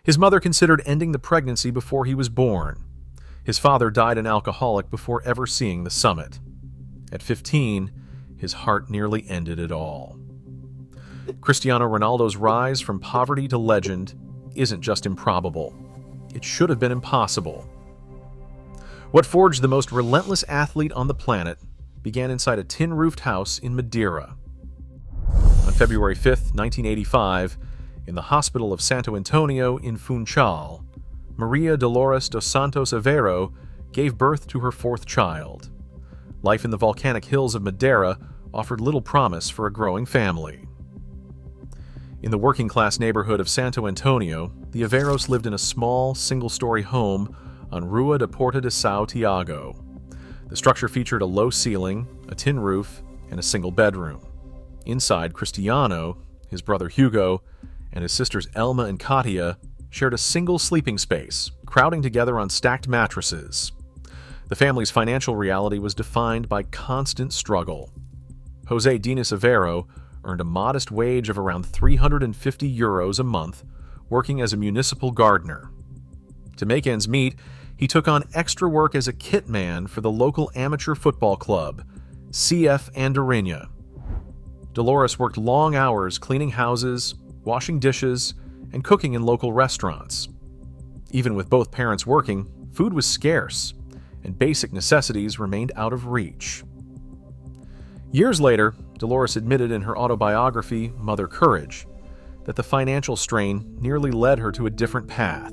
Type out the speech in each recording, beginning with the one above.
His mother considered ending the pregnancy before he was born. His father died an alcoholic before ever seeing the summit. At 15, his heart nearly ended it all. Cristiano Ronaldo's rise from poverty to legend isn't just improbable. It should have been impossible. What forged the most relentless athlete on the planet began inside a tin-roofed house in Madeira. On February 5, 1985, in the hospital of Santo Antonio in Funchal, Maria Dolores dos Santos Aveiro gave birth to her fourth child. Life in the volcanic hills of Madeira offered little promise for a growing family. In the working-class neighborhood of Santo Antonio, the Aveiros lived in a small, single-story home on Rua da Porta de São Tiago. The structure featured a low ceiling, a tin roof, and a single bedroom. Inside, Cristiano, his brother Hugo, and his sisters Elma and Katia shared a single sleeping space, crowding together on stacked mattresses. The family's financial reality was defined by constant struggle. José Dinis Aveiro earned a modest wage of around €350 a month, working as a municipal gardener. To make ends meet, he took on extra work as a kit man for the local amateur football club, CF Andorinha. Dolores worked long hours cleaning houses, washing dishes, and cooking in local restaurants. Even with both parents working, food was scarce, and basic necessities remained out of reach. Years later, Dolores admitted in her autobiography, Mother Courage, that the financial strain nearly led her to a different path.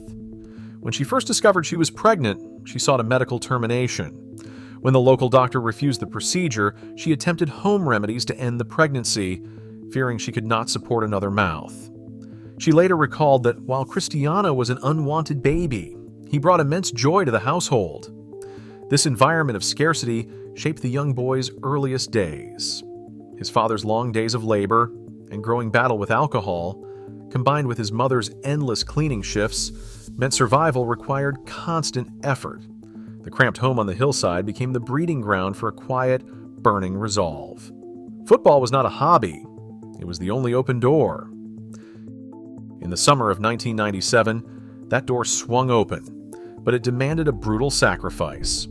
When she first discovered she was pregnant, she sought a medical termination. When the local doctor refused the procedure, she attempted home remedies to end the pregnancy, fearing she could not support another mouth. She later recalled that while Cristiano was an unwanted baby, he brought immense joy to the household. This environment of scarcity shaped the young boy's earliest days. His father's long days of labor and growing battle with alcohol, combined with his mother's endless cleaning shifts, meant survival required constant effort. The cramped home on the hillside became the breeding ground for a quiet, burning resolve. Football was not a hobby. It was the only open door. In the summer of 1997, that door swung open, but it demanded a brutal sacrifice.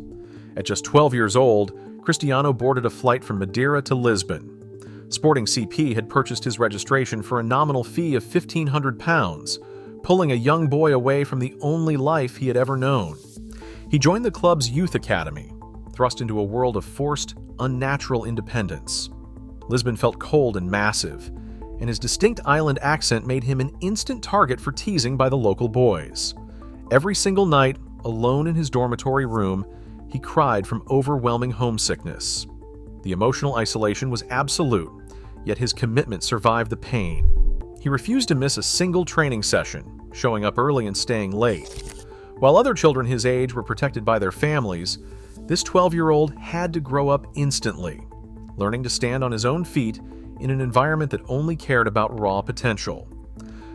At just 12 years old, Cristiano boarded a flight from Madeira to Lisbon. Sporting CP had purchased his registration for a nominal fee of £1,500, pulling a young boy away from the only life he had ever known. He joined the club's youth academy, thrust into a world of forced, unnatural independence. Lisbon felt cold and massive, and his distinct island accent made him an instant target for teasing by the local boys. Every single night, alone in his dormitory room, he cried from overwhelming homesickness. The emotional isolation was absolute, yet his commitment survived the pain. He refused to miss a single training session, showing up early and staying late. While other children his age were protected by their families, this 12-year-old had to grow up instantly, learning to stand on his own feet in an environment that only cared about raw potential.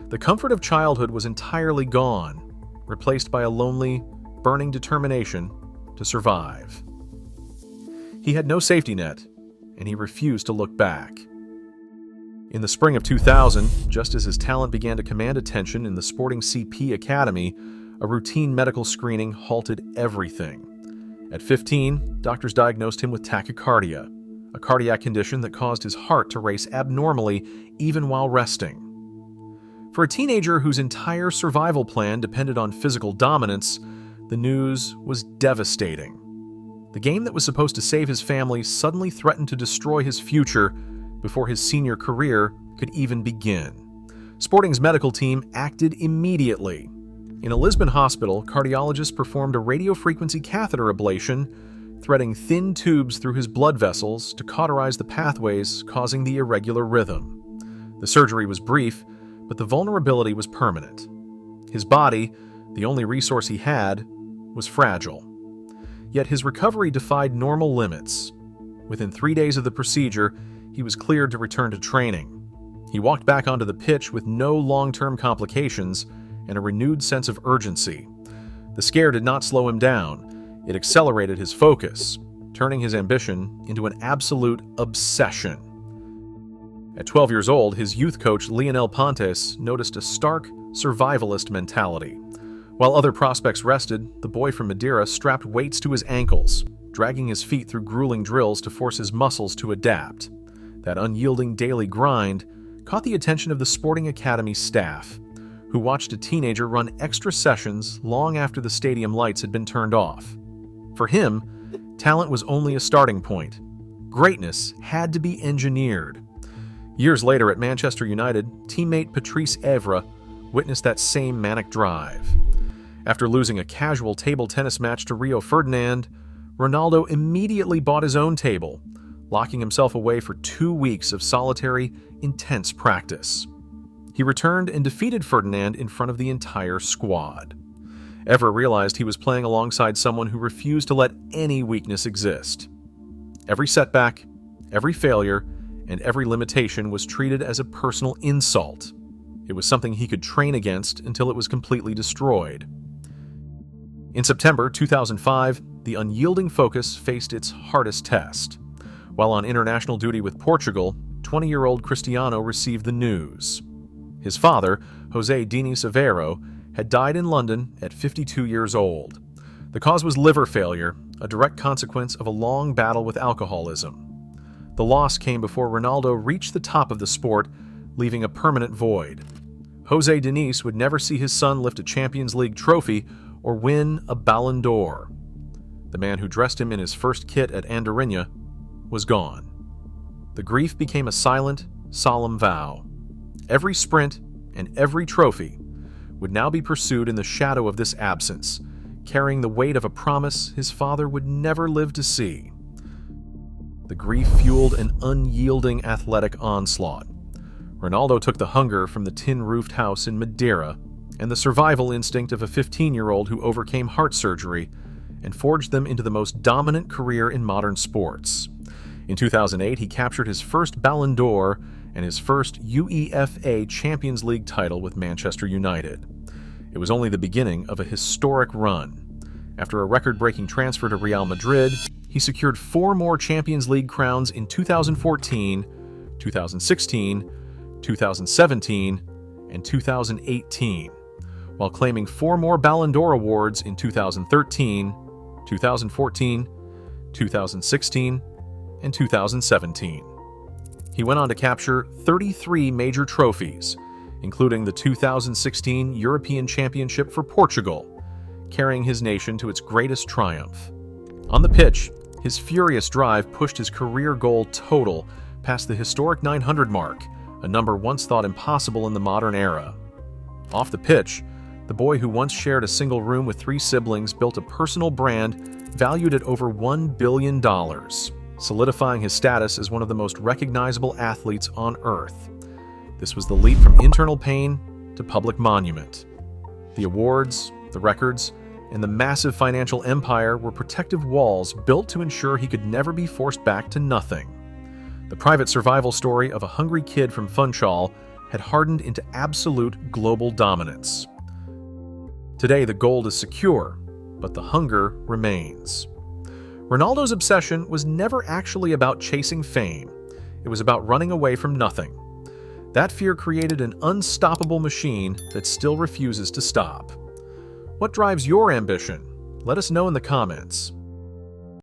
The comfort of childhood was entirely gone, replaced by a lonely, burning determination to survive. He had no safety net, and he refused to look back. In the spring of 2000, just as his talent began to command attention in the Sporting CP Academy, a routine medical screening halted everything. At 15, doctors diagnosed him with tachycardia, a cardiac condition that caused his heart to race abnormally even while resting. For a teenager whose entire survival plan depended on physical dominance, the news was devastating. The game that was supposed to save his family suddenly threatened to destroy his future before his senior career could even begin. Sporting's medical team acted immediately. In a Lisbon hospital, cardiologists performed a radiofrequency catheter ablation, threading thin tubes through his blood vessels to cauterize the pathways causing the irregular rhythm. The surgery was brief, but the vulnerability was permanent. His body, the only resource he had, was fragile. Yet his recovery defied normal limits. Within 3 days of the procedure, he was cleared to return to training. He walked back onto the pitch with no long-term complications and a renewed sense of urgency. The scare did not slow him down. It accelerated his focus, turning his ambition into an absolute obsession. At 12 years old, his youth coach Lionel Pontes noticed a stark, survivalist mentality. While other prospects rested, the boy from Madeira strapped weights to his ankles, dragging his feet through grueling drills to force his muscles to adapt. That unyielding daily grind caught the attention of the Sporting Academy staff, who watched a teenager run extra sessions long after the stadium lights had been turned off. For him, talent was only a starting point. Greatness had to be engineered. Years later at Manchester United, teammate Patrice Evra witnessed that same manic drive. After losing a casual table tennis match to Rio Ferdinand, Ronaldo immediately bought his own table, locking himself away for 2 weeks of solitary, intense practice. He returned and defeated Ferdinand in front of the entire squad. Evra realized he was playing alongside someone who refused to let any weakness exist. Every setback, every failure, and every limitation was treated as a personal insult. It was something he could train against until it was completely destroyed. In September 2005, the unyielding focus faced its hardest test. While on international duty with Portugal, 20-year-old Cristiano received the news. His father, José Diniz Aveiro, had died in London at 52 years old. The cause was liver failure, a direct consequence of a long battle with alcoholism. The loss came before Ronaldo reached the top of the sport, leaving a permanent void. José Diniz would never see his son lift a Champions League trophy or win a Ballon d'Or. The man who dressed him in his first kit at Andorinha was gone. The grief became a silent, solemn vow. Every sprint and every trophy would now be pursued in the shadow of this absence, carrying the weight of a promise his father would never live to see. The grief fueled an unyielding athletic onslaught. Ronaldo took the hunger from the tin-roofed house in Madeira and the survival instinct of a 15-year-old who overcame heart surgery and forged them into the most dominant career in modern sports. In 2008, he captured his first Ballon d'Or and his first UEFA Champions League title with Manchester United. It was only the beginning of a historic run. After a record-breaking transfer to Real Madrid, he secured 4 more Champions League crowns in 2014, 2016, 2017, and 2018, while claiming 4 more Ballon d'Or awards in 2013, 2014, 2016, and 2017. He went on to capture 33 major trophies, including the 2016 European Championship for Portugal, carrying his nation to its greatest triumph. On the pitch, his furious drive pushed his career goal total past the historic 900 mark, a number once thought impossible in the modern era. Off the pitch, the boy who once shared a single room with 3 siblings built a personal brand valued at over $1 billion, solidifying his status as one of the most recognizable athletes on Earth. This was the leap from internal pain to public monument. The awards, the records, and the massive financial empire were protective walls built to ensure he could never be forced back to nothing. The private survival story of a hungry kid from Funchal had hardened into absolute global dominance. Today, the gold is secure, but the hunger remains. Ronaldo's obsession was never actually about chasing fame. It was about running away from nothing. That fear created an unstoppable machine that still refuses to stop. What drives your ambition? Let us know in the comments.